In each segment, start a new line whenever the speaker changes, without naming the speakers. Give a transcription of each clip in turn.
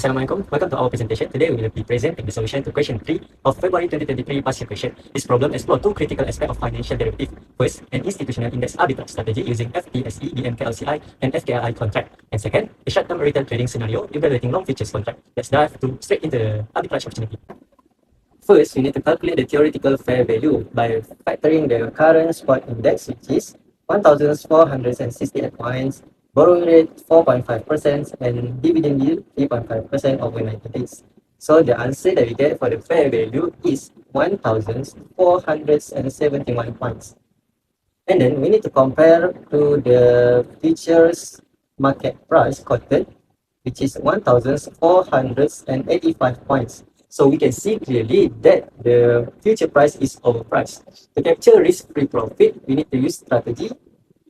Assalamualaikum. Welcome to our presentation. Today we will be presenting the solution to question 3 of February 2023 past year question. This problem explores two critical aspects of financial derivative. First, an institutional index arbitrage strategy using FTSE, BMKLCI, and FKRI contract. And second, a short-term retail trading scenario evaluating long futures contract. Let's dive straight into the arbitrage opportunity. First, we need to calculate the theoretical fair value by factoring the current spot index, which is 1,468 points, borrowing rate 4.5%, and dividend yield 3.5% over 90 days. So the answer that we get for the fair value is 1,471 points. And then we need to compare to the futures market price quoted, which is 1,485 points. So we can see clearly that the future price is overpriced. To capture risk-free profit, we need to use strategy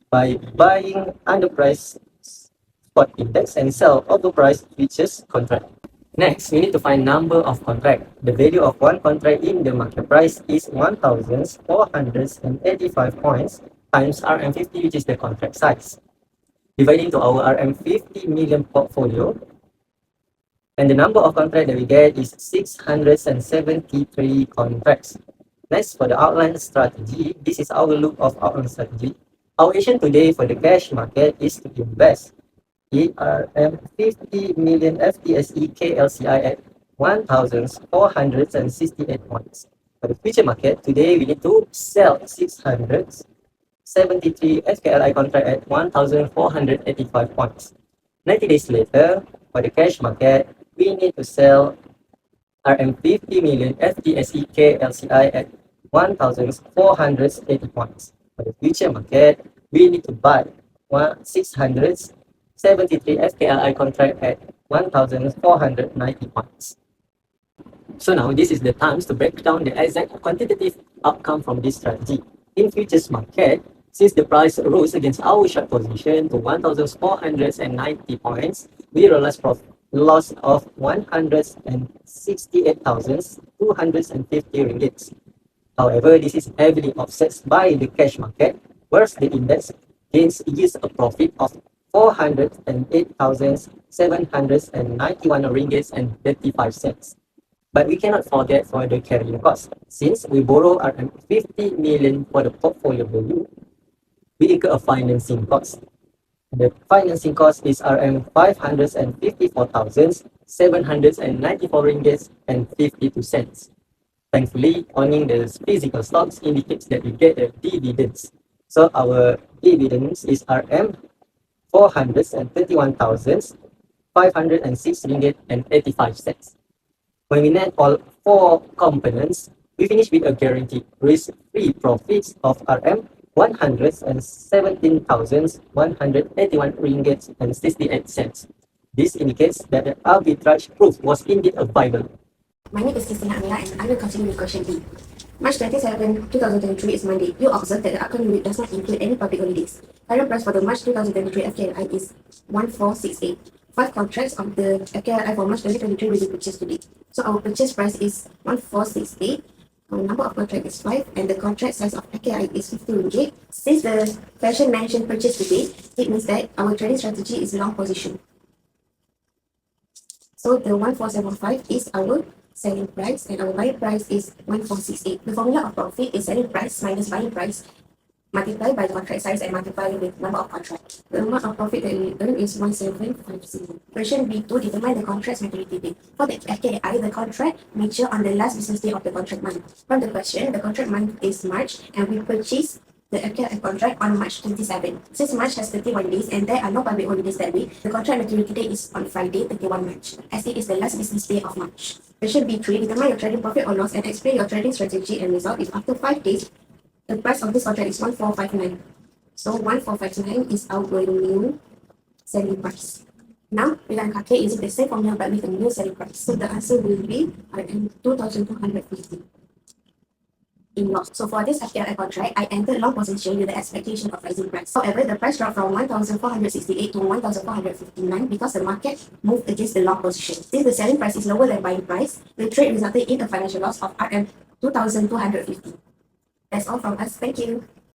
by buying underpriced spot index and sell overpriced futures contract. Next, we need to find number of contract. The value of one contract in the market price is 1,485 points times RM50, which is the contract size. Dividing to our RM50 million portfolio, and the number of contracts that we get is 673 contracts. Next, for the outline strategy, this is our look of outline strategy. Our action today for the cash market is to invest RM50 million FTSE KLCI at 1,468 points. For the future market, today we need to sell 673 FKLI contract at 1,485 points. 90 days later, for the cash market, we need to sell RM50 million FTSE KLCI at 1,480 points. For the future market, we need to buy 673 FKLI contract at 1,490 points. So now this is the times to break down the exact quantitative outcome from this strategy. In futures market, since the price rose against our short position to 1,490 points, we realized loss of 168,250 ringgit. However, this is heavily offset by the cash market, whereas the index gains yields a profit of 408,791 ringgit and 35 cents. But we cannot forget for the carrying cost. Since we borrow RM50 million for the portfolio value, we incur a financing cost. The financing cost is RM554,794 ringgit and 52 cents. Thankfully, owning the physical stocks indicates that we get the dividends. So our dividends is RM431,506 ringgit and 85 cents. When we net all four components, we finish with a guaranteed risk-free profits of RM117,181 ringgit and 68 cents. This indicates that the arbitrage proof was indeed viable.
My name is Christina Amira and I will continue with question B. March 27, 2023 is Monday. You observe that the upcoming week does not include any public holidays. Current price for the March 2023 FKLI is 1468. 5 contracts of the FKLI for March 2023 will be purchased today. So our purchase price is 1468. Our number of contract is 5 and the contract size of FKLI is 50 ringgit. Since the question mentioned purchase today, it means that our trading strategy is long position. So the 1475 is our selling price and our buy price is 1468. The formula of profit is selling price minus buying price multiplied by the contract size and multiplied with number of contracts. The amount of profit that we earn is 1750. Question B2, determine the contract's maturity date. For the FKI, the contract mature on the last business day of the contract month. From the question, the contract month is March and we purchase the FKI contract on March 27. Since March has 31 days and there are no public holidays that week, the contract maturity date is on Friday, 31 March, as it is the last business day of March. Question B3, determine your trading profit or loss and explain your trading strategy and result if after 5 days, the price of this contract is 1459. So 1459 is our new selling price. Now we can calculate using the same formula but with a new selling price. So the answer will be 2,250 in loss. So for this FKLI contract, I entered long position with the expectation of rising price. However, the price dropped from 1,468 to 1,459 because the market moved against the long position. Since the selling price is lower than buying price, the trade resulted in a financial loss of RM 2,250. That's all from us. Thank you.